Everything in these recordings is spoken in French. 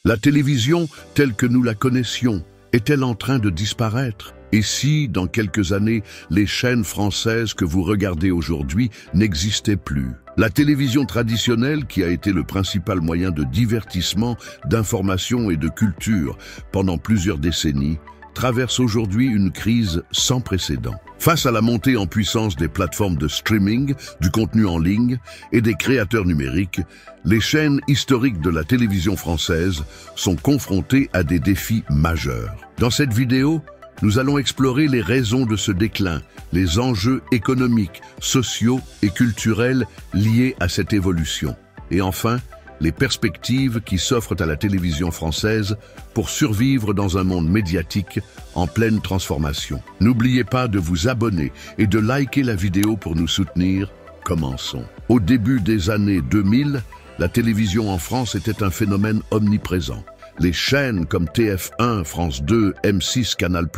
La télévision, telle que nous la connaissions, est-elle en train de disparaître? Et si, dans quelques années, les chaînes françaises que vous regardez aujourd'hui n'existaient plus? La télévision traditionnelle, qui a été le principal moyen de divertissement, d'information et de culture pendant plusieurs décennies, traverse aujourd'hui une crise sans précédent. Face à la montée en puissance des plateformes de streaming, du contenu en ligne et des créateurs numériques, les chaînes historiques de la télévision française sont confrontées à des défis majeurs. Dans cette vidéo, nous allons explorer les raisons de ce déclin, les enjeux économiques, sociaux et culturels liés à cette évolution. Et enfin, les perspectives qui s'offrent à la télévision française pour survivre dans un monde médiatique en pleine transformation. N'oubliez pas de vous abonner et de liker la vidéo pour nous soutenir. Commençons. Au début des années 2000, la télévision en France était un phénomène omniprésent. Les chaînes comme TF1, France 2, M6, Canal+,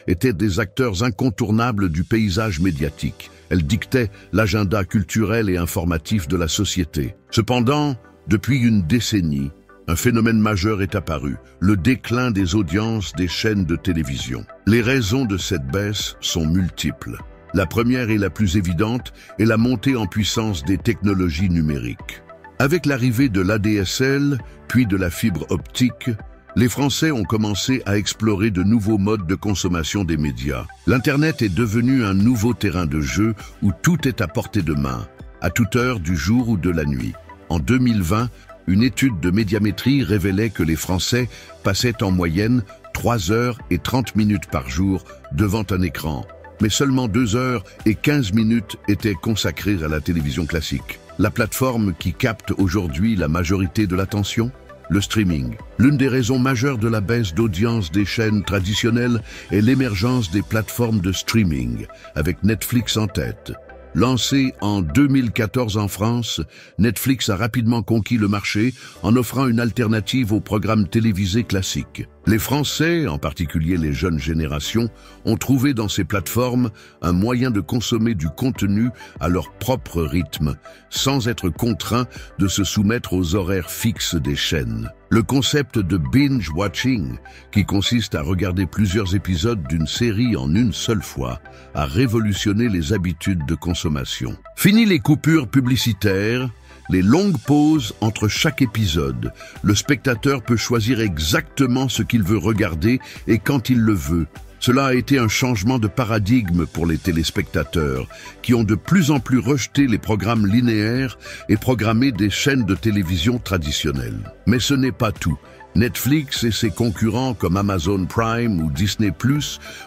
étaient des acteurs incontournables du paysage médiatique. Elles dictaient l'agenda culturel et informatif de la société. Cependant, depuis une décennie, un phénomène majeur est apparu, le déclin des audiences des chaînes de télévision. Les raisons de cette baisse sont multiples. La première et la plus évidente est la montée en puissance des technologies numériques. Avec l'arrivée de l'ADSL, puis de la fibre optique, les Français ont commencé à explorer de nouveaux modes de consommation des médias. L'Internet est devenu un nouveau terrain de jeu où tout est à portée de main, à toute heure du jour ou de la nuit. En 2020, une étude de médiamétrie révélait que les Français passaient en moyenne 3 heures et 30 minutes par jour devant un écran. Mais seulement 2 heures et 15 minutes étaient consacrées à la télévision classique. La plateforme qui capte aujourd'hui la majorité de l'attention? Le streaming. L'une des raisons majeures de la baisse d'audience des chaînes traditionnelles est l'émergence des plateformes de streaming, avec Netflix en tête. Lancé en 2014 en France, Netflix a rapidement conquis le marché en offrant une alternative aux programmes télévisés classiques. Les Français, en particulier les jeunes générations, ont trouvé dans ces plateformes un moyen de consommer du contenu à leur propre rythme, sans être contraints de se soumettre aux horaires fixes des chaînes. Le concept de binge-watching, qui consiste à regarder plusieurs épisodes d'une série en une seule fois, a révolutionné les habitudes de consommation. Fini les coupures publicitaires, les longues pauses entre chaque épisode. Le spectateur peut choisir exactement ce qu'il veut regarder et quand il le veut. Cela a été un changement de paradigme pour les téléspectateurs, qui ont de plus en plus rejeté les programmes linéaires et programmé des chaînes de télévision traditionnelles. Mais ce n'est pas tout. Netflix et ses concurrents comme Amazon Prime ou Disney+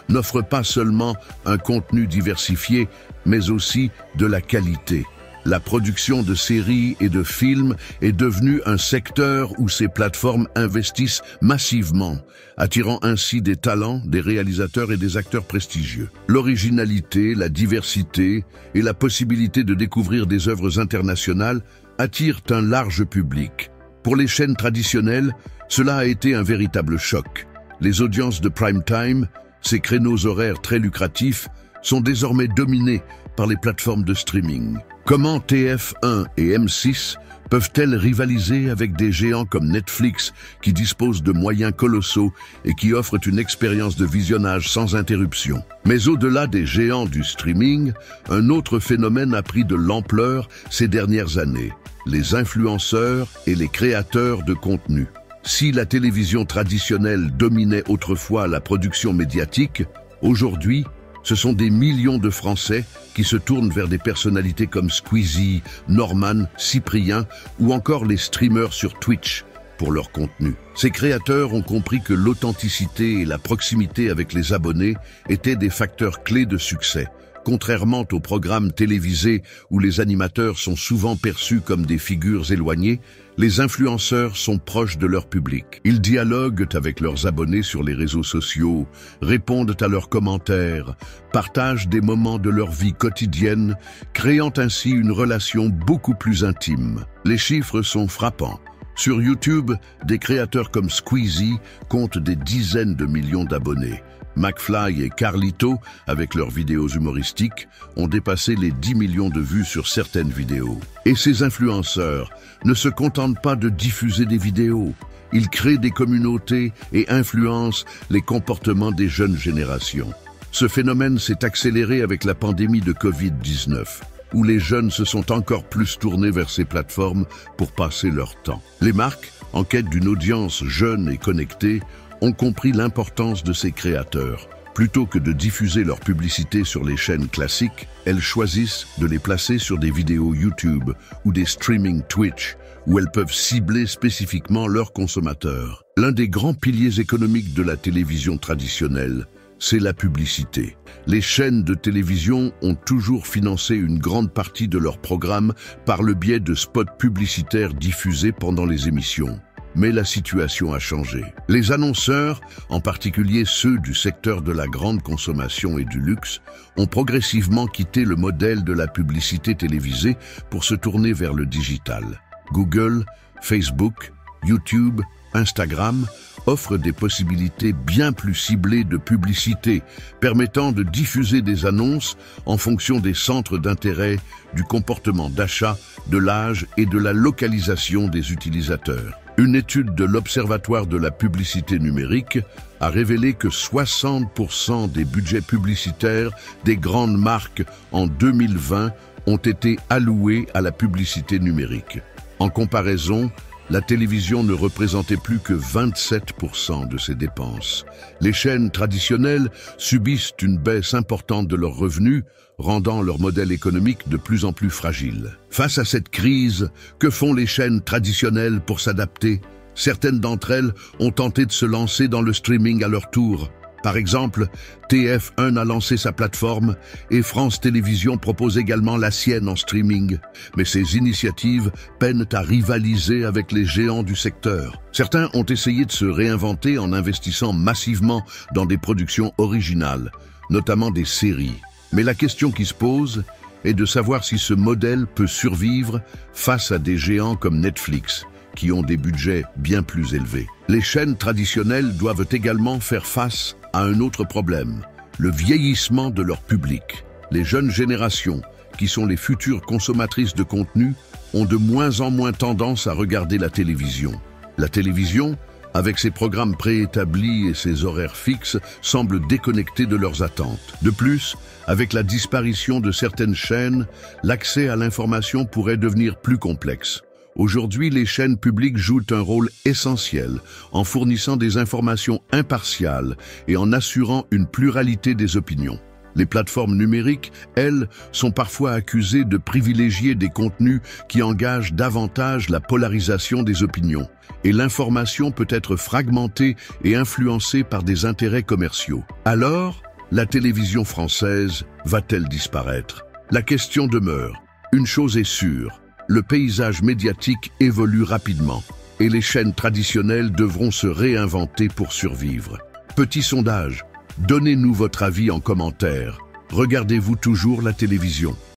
n'offrent pas seulement un contenu diversifié, mais aussi de la qualité. La production de séries et de films est devenue un secteur où ces plateformes investissent massivement, attirant ainsi des talents, des réalisateurs et des acteurs prestigieux. L'originalité, la diversité et la possibilité de découvrir des œuvres internationales attirent un large public. Pour les chaînes traditionnelles, cela a été un véritable choc. Les audiences de prime time, ces créneaux horaires très lucratifs, sont désormais dominés par les plateformes de streaming. Comment TF1 et M6 peuvent-elles rivaliser avec des géants comme Netflix qui disposent de moyens colossaux et qui offrent une expérience de visionnage sans interruption? Mais au-delà des géants du streaming, un autre phénomène a pris de l'ampleur ces dernières années: les influenceurs et les créateurs de contenu. Si la télévision traditionnelle dominait autrefois la production médiatique, aujourd'hui, ce sont des millions de Français qui se tournent vers des personnalités comme Squeezie, Norman, Cyprien ou encore les streamers sur Twitch pour leur contenu. Ces créateurs ont compris que l'authenticité et la proximité avec les abonnés étaient des facteurs clés de succès. Contrairement aux programmes télévisés où les animateurs sont souvent perçus comme des figures éloignées, les influenceurs sont proches de leur public. Ils dialoguent avec leurs abonnés sur les réseaux sociaux, répondent à leurs commentaires, partagent des moments de leur vie quotidienne, créant ainsi une relation beaucoup plus intime. Les chiffres sont frappants. Sur YouTube, des créateurs comme Squeezie comptent des dizaines de millions d'abonnés. McFly et Carlito, avec leurs vidéos humoristiques, ont dépassé les 10 millions de vues sur certaines vidéos. Et ces influenceurs ne se contentent pas de diffuser des vidéos. Ils créent des communautés et influencent les comportements des jeunes générations. Ce phénomène s'est accéléré avec la pandémie de Covid-19, où les jeunes se sont encore plus tournés vers ces plateformes pour passer leur temps. Les marques, en quête d'une audience jeune et connectée, ont compris l'importance de ces créateurs. Plutôt que de diffuser leur publicité sur les chaînes classiques, elles choisissent de les placer sur des vidéos YouTube ou des streaming Twitch, où elles peuvent cibler spécifiquement leurs consommateurs. L'un des grands piliers économiques de la télévision traditionnelle, c'est la publicité. Les chaînes de télévision ont toujours financé une grande partie de leurs programmes par le biais de spots publicitaires diffusés pendant les émissions. Mais la situation a changé. Les annonceurs, en particulier ceux du secteur de la grande consommation et du luxe, ont progressivement quitté le modèle de la publicité télévisée pour se tourner vers le digital. Google, Facebook, YouTube, Instagram offrent des possibilités bien plus ciblées de publicité, permettant de diffuser des annonces en fonction des centres d'intérêt, du comportement d'achat, de l'âge et de la localisation des utilisateurs. Une étude de l'Observatoire de la publicité numérique a révélé que 60% des budgets publicitaires des grandes marques en 2020 ont été alloués à la publicité numérique. En comparaison, la télévision ne représentait plus que 27% de ces dépenses. Les chaînes traditionnelles subissent une baisse importante de leurs revenus, rendant leur modèle économique de plus en plus fragile. Face à cette crise, que font les chaînes traditionnelles pour s'adapter? Certaines d'entre elles ont tenté de se lancer dans le streaming à leur tour. Par exemple, TF1 a lancé sa plateforme et France Télévisions propose également la sienne en streaming. Mais ces initiatives peinent à rivaliser avec les géants du secteur. Certains ont essayé de se réinventer en investissant massivement dans des productions originales, notamment des séries. Mais la question qui se pose est de savoir si ce modèle peut survivre face à des géants comme Netflix, qui ont des budgets bien plus élevés. Les chaînes traditionnelles doivent également faire face à un autre problème, le vieillissement de leur public. Les jeunes générations, qui sont les futures consommatrices de contenu, ont de moins en moins tendance à regarder la télévision. La télévision, avec ses programmes préétablis et ses horaires fixes, semble déconnectée de leurs attentes. De plus, avec la disparition de certaines chaînes, l'accès à l'information pourrait devenir plus complexe. Aujourd'hui, les chaînes publiques jouent un rôle essentiel en fournissant des informations impartiales et en assurant une pluralité des opinions. Les plateformes numériques, elles, sont parfois accusées de privilégier des contenus qui engagent davantage la polarisation des opinions. Et l'information peut être fragmentée et influencée par des intérêts commerciaux. Alors, la télévision française va-t-elle disparaître? La question demeure. Une chose est sûre. Le paysage médiatique évolue rapidement et les chaînes traditionnelles devront se réinventer pour survivre. Petit sondage, donnez-nous votre avis en commentaire. Regardez-vous toujours la télévision?